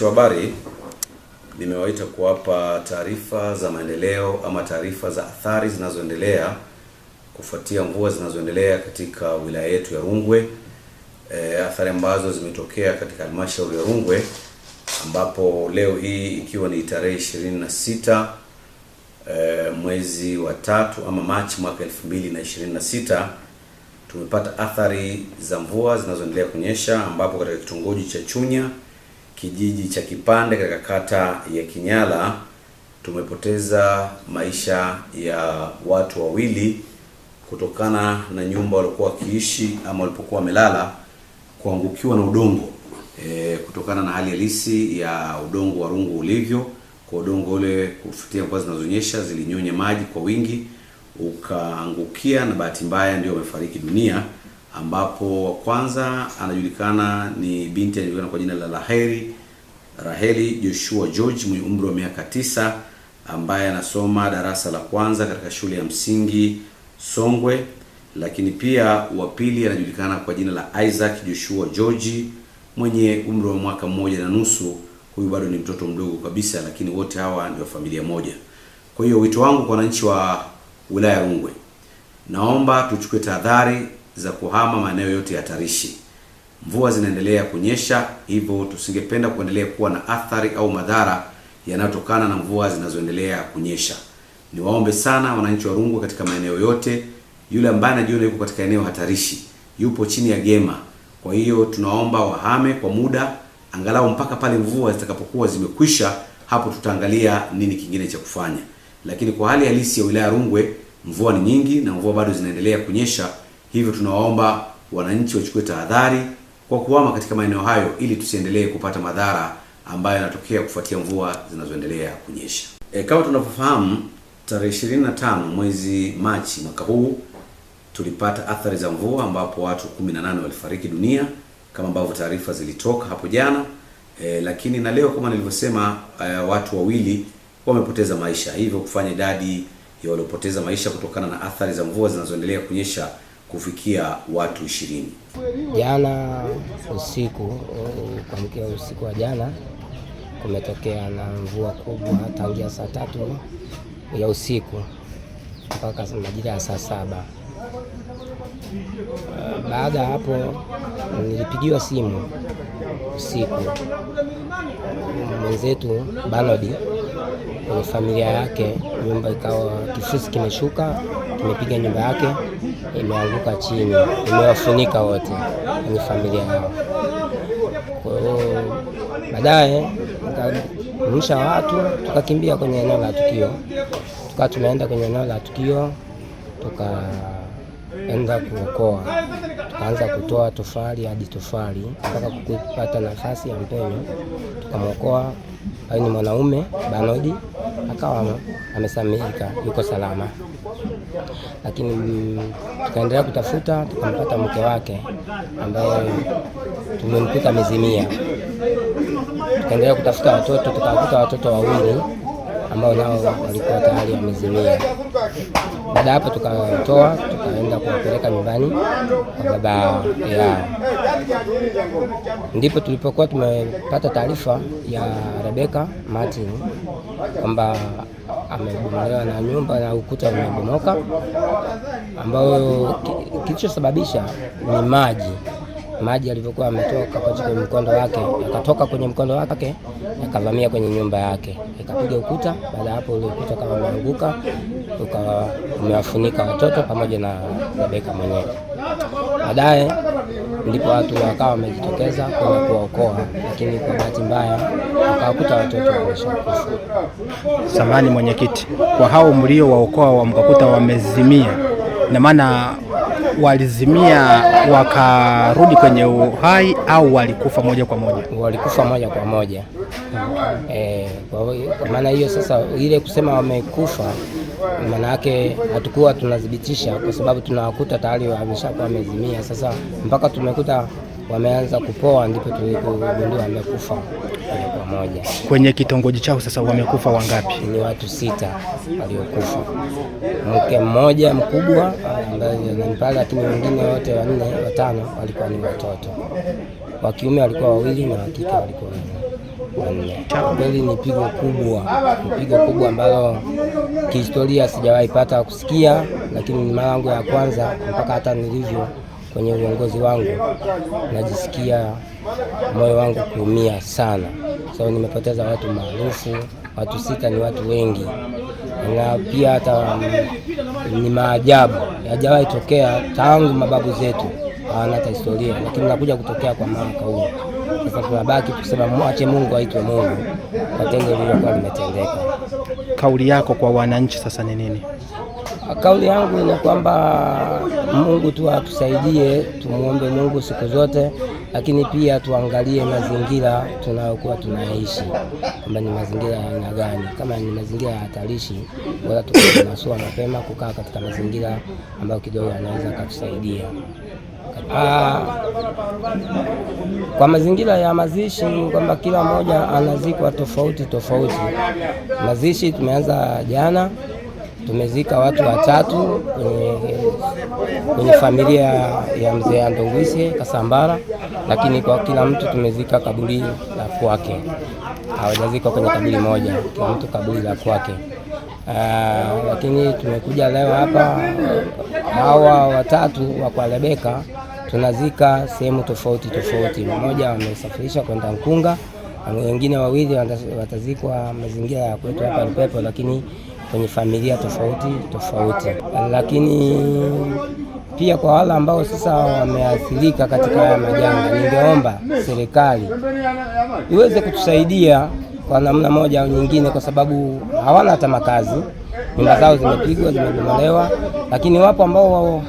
waandishi wa habari, nimewaita kuwapa taarifa za maendeleo ama taarifa za athari zinazoendelea kufuatia mvua zinazoendelea katika wilaya yetu ya Rungwe. Athari ambazo zimetokea katika halmashauri ya Rungwe, ambapo leo hii ikiwa ni tarehe 26 mwezi wa 3 ama Machi mwaka 2026, tumepata athari za mvua zinazoendelea kunyesha, ambapo katika kitongoji cha Chunya, kijiji cha Kipande katika kata ya Kinyala, tumepoteza maisha ya watu wawili kutokana na nyumba walikuwa wakiishi ama walipokuwa wamelala kuangukiwa na udongo. Kutokana na hali halisi ya udongo wa Rungwe ulivyo, kwa udongo ule kufuatia mvua zinazonyesha zilinyonya maji kwa wingi, ukaangukia na bahati mbaya ndio wamefariki dunia, ambapo wa kwanza anajulikana ni binti anajulikana kwa jina la Raheli Joshua George mwenye umri wa miaka 9, ambaye anasoma darasa la kwanza katika shule ya msingi Songwe. Lakini pia wa pili anajulikana kwa jina la Isaac Joshua George mwenye umri wa mwaka 1.5. Huyu bado ni mtoto mdogo kabisa, lakini wote hawa ni wa familia moja. Kwa hiyo wito wangu kwa wananchi wa wilaya ya Rungwe, naomba tuchukue tahadhari za kuhama maeneo yote ya hatarishi. Mvua zinaendelea kunyesha, hivyo tusingependa kuendelea kuwa na athari au madhara yanayotokana na mvua zinazoendelea kunyesha. Niwaombe sana wananchi wa Rungwe katika maeneo yote, yule ambaye anajiona yuko katika eneo hatarishi, yupo chini ya gema. Kwa hiyo tunaomba wahame kwa muda angalau mpaka pale mvua zitakapokuwa zimekwisha, hapo tutaangalia nini kingine cha kufanya. Lakini kwa hali halisi ya wilaya ya Rungwe, mvua ni nyingi na mvua bado zinaendelea kunyesha, hivyo tunawaomba wananchi wachukue tahadhari kwa kuhama katika maeneo hayo ili tusiendelee kupata madhara ambayo yanatokea kufuatia mvua zinazoendelea kunyesha. Kama tunavyofahamu, tarehe 25 mwezi Machi mwaka huu tulipata athari za mvua ambapo watu 18 walifariki dunia kama ambavyo taarifa zilitoka hapo jana. Lakini na leo kama nilivyosema, watu wawili wamepoteza maisha, hivyo kufanya idadi ya waliopoteza maisha kutokana na athari za mvua zinazoendelea kunyesha kufikia watu 20. Jana usiku, kuamkia usiku wa jana, kumetokea na mvua kubwa tangia saa 3 ya usiku mpaka majira ya saa 7. Baada ya hapo nilipigiwa simu usiku mwenzetu Banodi kwenye familia yake, nyumba ikawa kifusi kimeshuka, kimepiga nyumba yake, imeanguka chini, imewafunika wote kwenye familia yao. Kwa hiyo baadaye tukarudisha watu, tukakimbia kwenye eneo la tukio. Tumeenda kwenye eneo la tukio, tukaenda kuokoa, tukaanza kutoa tofali hadi tofali mpaka kupata nafasi ya mpenyo, tukamwokoa. Ni mwanaume Banodi, akawa amesamika, yuko salama. Lakini tukaendelea kutafuta, tukampata mke wake ambaye tumemkuta amezimia. Tukaendelea kutafuta watoto, tukakuta watoto wawili ambao nao walikuwa tayari wamezimia. Baada hapo tukatoa, tukaenda kuwapeleka nyumbani kwa baba yao. Ndipo tulipokuwa tumepata taarifa ya Rebecca Martin kwamba amebomolewa na nyumba na ukuta umebomoka, ambao kilichosababisha ni maji alivyokuwa ametoka kwenye mkondo wake, yakatoka kwenye mkondo wake yakavamia kwenye nyumba yake, ikapiga ukuta. Baada hapo ule ukuta kama umeanguka, ukawa umewafunika watoto pamoja na Rebecca mwenyewe. Baadaye ndipo watu wakawa wamejitokeza kwenda kuwaokoa, lakini kwa bahati mbaya wakakuta watoto wameshakufa. Samahani mwenyekiti, kwa hao mlio waokoa mkakuta wamezimia, na maana walizimia wakarudi kwenye uhai au walikufa moja kwa moja? Walikufa moja kwa moja. Kwa maana hiyo sasa, ile kusema wamekufa, maana yake hatukuwa tunadhibitisha, kwa sababu tunawakuta tayari wameshakuwa wamezimia. Sasa mpaka tumekuta wameanza kupoa, ndipo tuligundua wamekufa kwa moja. Kwenye kitongoji chao sasa wamekufa wangapi? Ni watu 6 waliokufa. Mke mmoja mkubwa ambaye anampala, lakini wengine wote 4 5 walikuwa ni watoto. Wa kiume walikuwa 2 na wa kike walikuwa 4. Kweli ni pigo kubwa ambalo kihistoria sijawahi pata kusikia, lakini ni mara yangu ya kwanza. Mpaka hata nilivyo kwenye uongozi wangu najisikia moyo wangu kuumia sana, sababu nimepoteza watu maarufu. Watu 6 ni watu wengi, na pia hata ni maajabu hajawahi tokea tangu mababu zetu, hawana hata historia, lakini nakuja kutokea kwa mwaka huu. Sasa tunabaki kusema mwache Mungu aitwe Mungu kwa tendo lililokuwa limetendeka. Kauli yako kwa wananchi sasa ni nini? Kauli yangu ni kwamba Mungu tu atusaidie, tumuombe Mungu siku zote, lakini pia tuangalie mazingira tunayokuwa tunaishi, kwamba ni mazingira ya aina gani. Kama ni mazingira ya hatarishi, bora tunasua mapema kukaa katika mazingira ambayo kidogo yanaweza kutusaidia. Kwa mazingira ya mazishi kwamba kila mmoja anazikwa tofauti. Mazishi tumeanza jana, tumezika watu 3 kwenye familia ya mzee Andongwise Kasambara, lakini kwa kila mtu tumezika kaburi la kwake. Hawajazika kwenye kaburi moja, kila mtu kaburi la kwake. Lakini tumekuja leo hapa, hawa 3 wa kwa Rebeka tunazika sehemu tofauti. Mmoja wamesafirisha kwenda Nkunga, na wengine 2 watazikwa mazingira ya kwetu hapa Lupepo, lakini kwenye familia tofauti. Lakini pia kwa wale ambao sasa wameathirika katika haya majanga, ningeomba serikali iweze kutusaidia kwa namna moja au nyingine, kwa sababu hawana hata makazi. Nyumba zao zimepigwa, zimebomolewa, lakini wapo ambao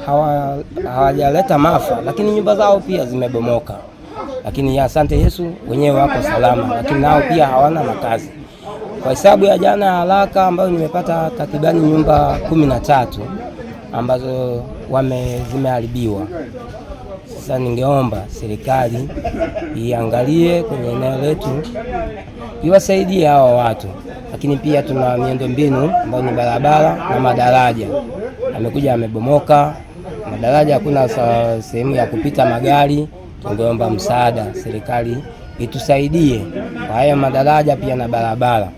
hawajaleta maafa, lakini nyumba zao pia zimebomoka. Lakini asante Yesu, wenyewe wako salama, lakini nao pia hawana makazi. Kwa hesabu ya jana haraka ambayo nimepata takribani nyumba 13 ambazo zimeharibiwa. Sasa ningeomba serikali iangalie kwenye eneo letu, iwasaidie hawa watu. Lakini pia tuna miundombinu ambayo ni barabara na madaraja amekuja yamebomoka. Madaraja hakuna sehemu ya kupita magari. Tungeomba msaada, serikali itusaidie kwa haya madaraja pia na barabara.